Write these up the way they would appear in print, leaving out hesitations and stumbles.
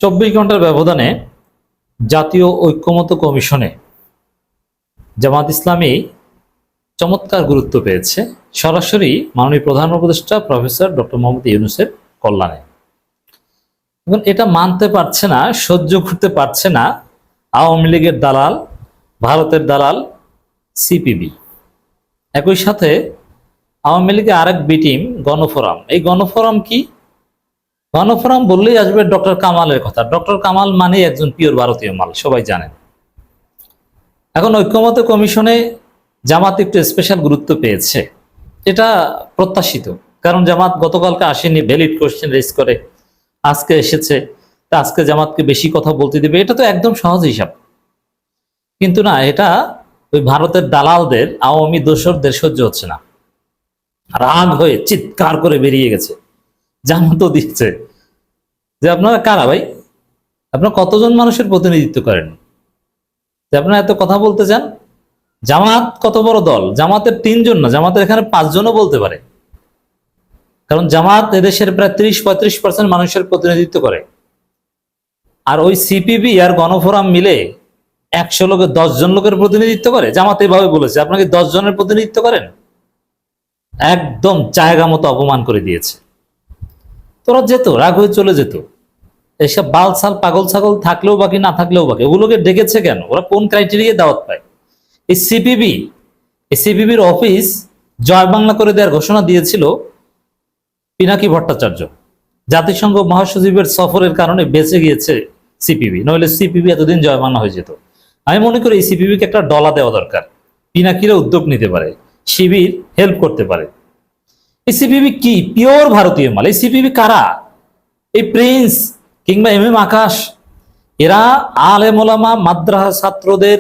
24 ঘন্টার ব্যবধানে জাতীয় ঐক্যমত্য কমিশনে জামাত ইসলামী চমৎকার গুরুত্ব পেয়েছে সরাসরি মাননীয় প্রধান উপদেষ্টা প্রফেসর ডক্টর মোহাম্মদ ইউনূসের কল্যাণে। এবং এটা মানতে পারছে না, সহ্য করতে পারছে না আওয়ামী লীগের দালাল, ভারতের দালাল সিপিবি। একই সাথে আওয়ামী লীগের আরেক বি টিম গণফোরাম। এই গণফোরাম কি? গণফোরাম বললেই আসবে ডক্টর কামালের কথা। ডক্টর কামাল মানে একজন পিওর ভারতীয় মাল, সবাই জানেন। এখন ঐক্যমত্য কমিশনে জামাত একটু স্পেশাল গুরুত্ব পেয়েছে, এটা প্রত্যাশিত। কারণ জামাত গতকালকে আসেনি, ভ্যালিড কোশ্চেন রেজ করে আজকে এসেছে, তা আজকে জামাতকে বেশি কথা বলতে দিবে, এটা তো একদম সহজ হিসাব। কিন্তু না, এটা ওই ভারতের দালালদের, আওয়ামী দোসরদের সহ্য হচ্ছে না, রাগ হয়ে চিৎকার করে বেরিয়ে গেছে। জামাতও দিচ্ছে যে আপনারা কারা ভাই, আপনারা কতজন মানুষের প্রতিনিধিত্ব করেন যে আপনারা এত কথা বলতে চান? জামাত কত বড় দল? জামাতের 3 জন না, জামাতের এখানে 5জনও বলতে পারে। কারণ জামাত এদেশের প্রায় 30-35% মানুষের প্রতিনিধিত্ব করে। আর ওই সিপিবি আর গণফোরাম মিলে 100 লোকের 10 জন লোকের প্রতিনিধিত্ব করে। জামাত এভাবে বলেছে, আপনাকে 10 জনের প্রতিনিধিত্ব করেন? একদম জায়গা মতো অপমান করে দিয়েছে। তোরা যেত, রাগ হয়ে চলে যেত। এইসব বালসাল পাগল ছাগল থাকলেও বাকি, না থাকলেও বাকি, ওগুলোকে ডেকেছে কেন? ওরা কোন ক্রাইটেরিয়া দাওয়াত পায়? এই সিপিবির অফিস জয় বাংলা করে দেওয়ার ঘোষণা দিয়েছিল পিনাকি ভট্টাচার্য। জাতিসংঘ মহাসচিবের সফরের কারণে বেঁচে গিয়েছে সিপিবি, নইলে সিপিবি এতদিন জয় বাংলা হয়ে যেত। আমি মনে করি এই সিপিবিকে একটা ডলা দেওয়া দরকার। পিনাকিরা উদ্যোগ নিতে পারে, শিবির হেল্প করতে পারে। এই সিপিবি কি পিওর ভারতীয় মাল? এই সিপিবি কারা? এই প্রিন্স কিংবা এম আকাশ, এরা আলেম ওলামা মাদ্রাসা ছাত্রদের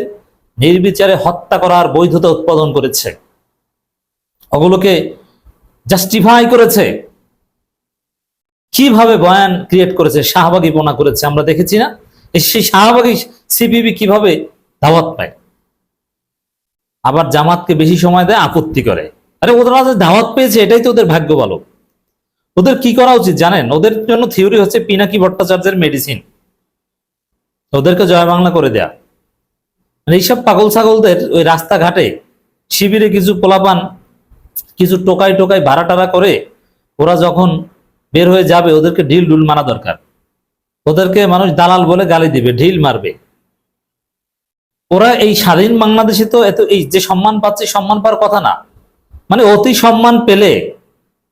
নির্বিচারে হত্যা করার বৈধতা উৎপাদন করেছে, ওগুলোকে জাস্টিফাই করেছে। কিভাবে বয়ান ক্রিয়েট করেছে, শাহবাগীপনা করেছে, আমরা দেখেছি না? সেই শাহবাগী সিপিবি কিভাবে দাওয়াত পায়, আবার জামাতকে বেশি সময় দেয়, আপত্তি করে। আরে ওরা যে দাওয়াত পেয়েছে এটাই তো ওদের ভাগ্য ভালো। ওদের কি করা উচিত জানেন? ওদের জন্য থিওরি হচ্ছে পিনাকি ভট্টাচার্যের মেডিসিন, ওদেরকে জয় বাংলা করে দেয়া। মানে এইসব পাগল ছাগলদের ওই রাস্তাঘাটে শিবিরে কিছু পোলাপান, কিছু টোকাই টোকাই ভাড়া টাড়া করে ওরা যখন বের হয়ে যাবে, ওদেরকে ঢিল ঢুল মারা দরকার। ওদেরকে মানুষ দালাল বলে গালি দিবে, ঢিল মারবে। ওরা এই স্বাধীন বাংলাদেশে তো এত এই যে সম্মান পাচ্ছে, সম্মান পাওয়ার কথা না। মানে অতি সম্মান পেলে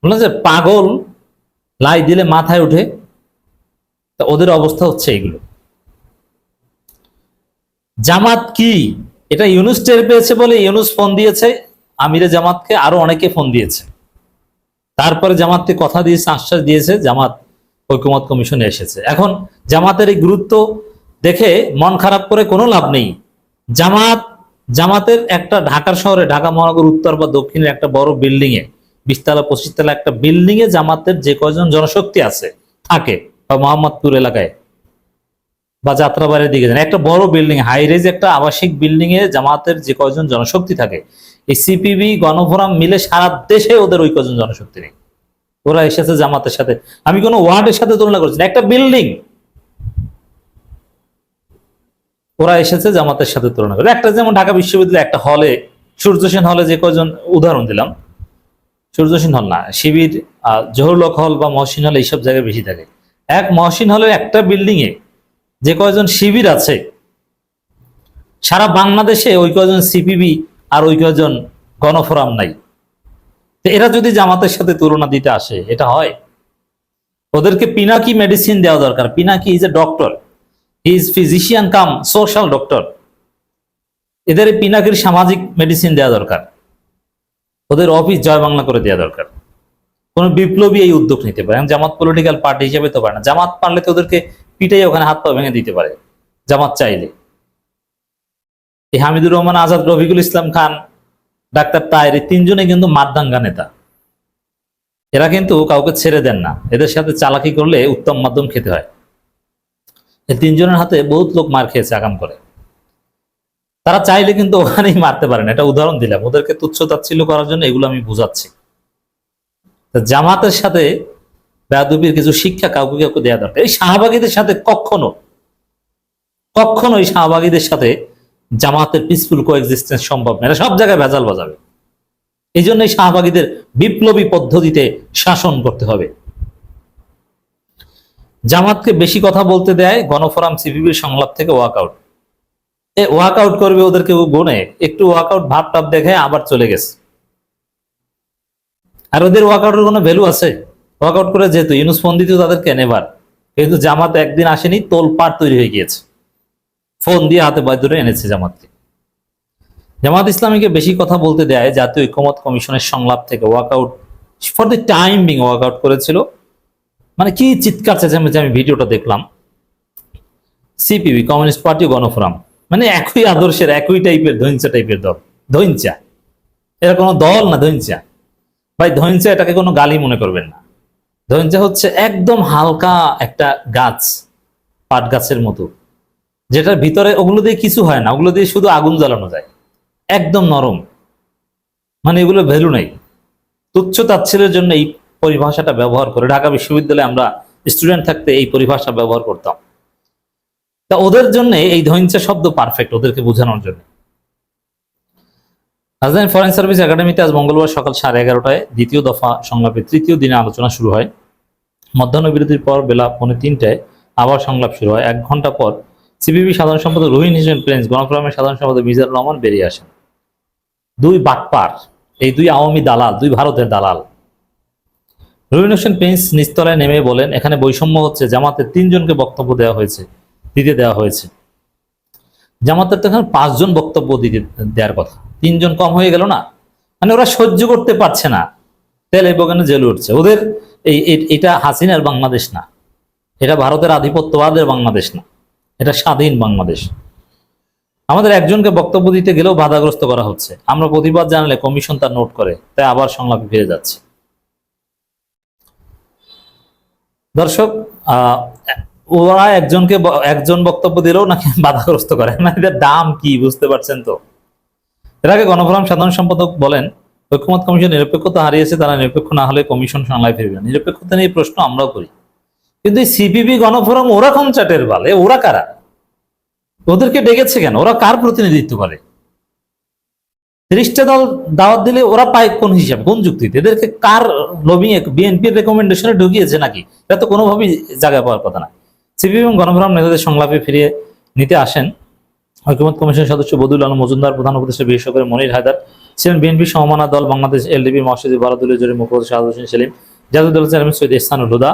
বললাম যে পাগল লাই দিলে মাথায় উঠে, তা ওদের অবস্থা হচ্ছে এইগুলো। জামাত কি এটা ইউনূস টের পেয়েছে বলে ইউনূস ফোন দিয়েছে আমিরে জামাতকে, আরো অনেকে ফোন দিয়েছে। তারপরে জামাতকে কথা দিয়েছে, আশ্বাস দিয়েছে, জামাত ঐক্যমত্য কমিশনে এসেছে। এখন জামাতের এই গুরুত্ব দেখে মন খারাপ করে কোনো লাভ নেই। জামাতের একটা ঢাকার শহরে, ঢাকা মহানগর উত্তর বা দক্ষিণের একটা বড় বিল্ডিং এ, 20 তলা 25 তলা একটা বিল্ডিং এ জামাতের যে কয়জন জনশক্তি আছে থাকে, বা মোহাম্মদপুর এলাকায় বা যাত্রাবাড়ির দিকে একটা বড় বিল্ডিং, হাই রেজ একটা আবাসিক বিল্ডিং এ জামাতের যে কয়জন জনশক্তি থাকে, এই সিপিবি গণফোরাম মিলে সারা দেশে ওদের ওই কয়জন জনশক্তি নেই। ওরা এসেছে জামাতের সাথে, আমি কোনো ওয়ার্ডের সাথে তুলনা করছি না, একটা বিল্ডিং ওরা এসেছে জামাতের সাথে তুলনা করে। একটা যেমন ঢাকা বিশ্ববিদ্যালয় একটা হলে, সূর্যসেন হলে যে কয়জন, উদাহরণ দিলাম, সূর্যসেন হল না, শিবির জহুরুল হল বা মহসিন হল, এইসব জায়গায় বেশি থাকে। এক মহসিন হলের একটা বিল্ডিং এ যে কয়জন শিবির আছে, সারা বাংলাদেশে ওই কয়জন সিপিবি আর ওই কয়জন গণফোরাম নাই। এরা যদি জামাতের সাথে তুলনা দিতে আসে, এটা হয়? ওদেরকে পিনাকি মেডিসিন দেওয়া দরকার। Pinaki is a doctor, he is physician cum social doctor. এদের পিনাকির সামাজিক মেডিসিন দেওয়া দরকার, ওদের অফিস জয় বাংলা করে দেওয়া দরকার। কোন বিপ্লবী এই উদ্যোগ নিতে পারে। জামাত পলিটিক্যাল পার্টি হিসেবে তো পারে না। জামাত পারলে তো ওদেরকে পিটাই ওখানে হাত পা ভেঙে দিতে পারে, জামাত চাইলে। এই হামিদুর রহমান আজাদ, রফিকুল ইসলাম খান, ডাক্তার তাহের, এই 3জনে কিন্তু মারদাঙ্গা নেতা। এরা কিন্তু কাউকে ছেড়ে দেন না, এদের সাথে চালাকি করলে উত্তম মাধ্যম খেতে হয়। এই 3জনের হাতে বহুত লোক মার খেয়েছে আগাম করে। তারা চাইলে কিন্তু ওখানেই মারতে পারেন, এটা উদাহরণ দিলাম। ওদেরকে তুচ্ছ তাচ্ছিল্য করার জন্য এগুলো আমি বুঝাচ্ছি। জামাতের সাথে বেয়াদবির কিছু শিক্ষা কাউকে কাউকে দেওয়া দরকার। এই শাহবাগীদের সাথে কখনো কখনো এই শাহবাগীদের সাথে জামাতের পিসফুল কোএক্সিস্টেন্স সম্ভব না, এটা সব জায়গায় ভেজাল বাজাবে। এই জন্য এই শাহবাগীদের বিপ্লবী পদ্ধতিতে শাসন করতে হবে। জামাতকে বেশি কথা বলতে দেয় গণফোরাম সিপিবির সংলাপ থেকে ওয়াকআউট। ওয়াকআউট করবে ওদেরকে গুনে একটু ওয়াকআউট ভাব টাপ দেখে আবার চলে গেছে। আর ওদের ওয়াকআউটের কোনো ভ্যালু আছে? ওয়াকআউট করে যেহেতু ইউনুস ফোন দিত তাদেরকে নেবার, কিন্তু জামাত একদিন আসেনি, তোলপাড় তৈরি হয়ে গিয়েছে, ফোন দিয়ে হাতে বাধ্য ধরে এনেছে জামাতকে। জামাত ইসলামীকে বেশি কথা বলতে দেয় জাতীয় ঐক্যমত কমিশনের সংলাপ থেকে walkout for the time being walkout করেছিল। মানে কি চিৎকার চেঁচামেচি, আমি ভিডিওটা দেখলাম। সিপিবি, কমিউনিস্ট পার্টি, গণফোরাম, মানে একই আদর্শের একই টাইপের ধৈঞ্চা টাইপের দল। ধৈঞ্চা, এরা কোনো দল না, ধৈঞ্চা ভাই। ধৈঞ্চা এটাকে কোনো গালি মনে করবেন না। ধৈঞ্চা হচ্ছে একদম হালকা একটা গাছ, পাট গাছের মতো, যেটার ভিতরে ওগুলো দিয়ে কিছু হয় না, ওগুলো দিয়ে শুধু আগুন জ্বালানো যায়, একদম নরম, মানে এগুলো ভ্যালু নেই। তুচ্ছ তাচ্ছিল্যের জন্য এই পরিভাষাটা ব্যবহার করে। ঢাকা বিশ্ববিদ্যালয়ে আমরা স্টুডেন্ট থাকতে এই পরিভাষা ব্যবহার করতাম। তা ওদের জন্য এই ধৈঞ্চা শব্দ পারফেক্ট, ওদেরকে বোঝানোর জন্য। রাজধানী ফরেন সার্ভিস একাডেমিতে আজ মঙ্গলবার সকাল 11:30টায় দ্বিতীয় দফা সংলাপের তৃতীয় দিনে আলোচনা শুরু হয়। মধ্যাহ্ন বিরতির পর বেলা 2:45টায় আবার সংলাপ শুরু হয়। 1 ঘন্টা পর সিপিবি সাধারণ সম্পাদক রুহিন হোসেন প্রিন্স, গণফোরামের সাধারণ সম্পাদক মিজানুর রহমান বেরিয়ে আসেন। দুই বাটপার, এই দুই আওয়ামী দালাল, দুই ভারতের দালাল। রুহিন হোসেন প্রিন্স নিচতলায় নেমে বলেন, এখানে বৈষম্য হচ্ছে, জামাতের 3 জনকে বক্তব্য দিতে দেওয়া হয়েছে। জামাতের তো এখানে 5 জন বক্তব্য দেওয়ার কথা, 3 জন কম হয়ে গেল না? মানে ওরা সহ্য করতে পারছে না, তেলে বগানে জেলে উঠছে। ওদের এটা হাসিনার বাংলাদেশ না, এটা ভারতের আধিপত্যবাদের বাংলাদেশ না, এটা স্বাধীন বাংলাদেশ। আমাদের একজনকে বক্তব্য দিতে গেলেও বাধাগ্রস্ত করা হচ্ছে। আমরা প্রতিবাদ জানালে কমিশন তার নোট করে, তাই আবার সংলাপে ফিরে যাচ্ছে। দর্শক, ওরা একজন বক্তব্য দিলেও নাকি বাধাগ্রস্ত করে, মানে এদের দাম কি বুঝতে পারছেন তো? এর আগে গণফোরাম সাধারণ সম্পাদক বলেন, ঐক্যমত কমিশন নিরপেক্ষতা হারিয়েছে, তারা নিরপেক্ষ না হলে কমিশন সংলাপে ফিরবে না। নিরপেক্ষতা নিয়ে প্রশ্ন আমরাও করি, কিন্তু এই সিপিবি, গণফোরাম, ওরা কোন চাটের বালে? ওরা কারা? ওদেরকে ডেকেছে কেন? ওরা কার প্রতিনিধিত্ব করে? 30টা দল দাওয়াত দিলে ওরা পায় কোন হিসাবে, কোন যুক্তিতে? এদেরকে কার লবিং, বিএনপির রেকমেন্ডেশনে ঢুকিয়েছে নাকি? এটা তো কোনোভাবেই জায়গা পাওয়ার কথা না। সিপিবি এবং গণফোরাম নেতাদের সংলাপে ফিরিয়ে নিতে আসেন ঐক্যমত কমিশনের সদস্য বদিউল আলম মজুমদার, প্রধান উপদেষ্টা বিশেষ করে মনির হায়দার, ছিলেন বিএনপি সমমানা দল বাংলাদেশ এলডিপি মহাসচিব বারাদুলের জোরের মুখপাত্র শাহাদ হোসেন সেলিম, জাতীয় দলের চেয়ারম্যান সৈয়দ ইহসানুল হুদা।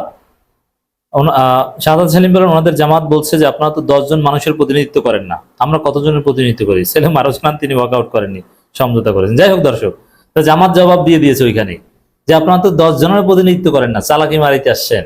শাহাদ সেলিম বলেন, ওনাদের জামাত বলছে যে আপনারা তো 10 জন মানুষের প্রতিনিধিত্ব করেন না, আমরা কতজনের প্রতিনিধিত্ব করি? সেলিম আরো জানান, তিনি ওয়াকআউট করেননি, সমঝোতা করেছেন। যাই হোক দর্শক, তো জামাত জবাব দিয়ে দিয়েছে ওইখানে যে আপনারা তো 10 জনের প্রতিনিধিত্ব করেন না, চালাকি মারিতে আসছেন।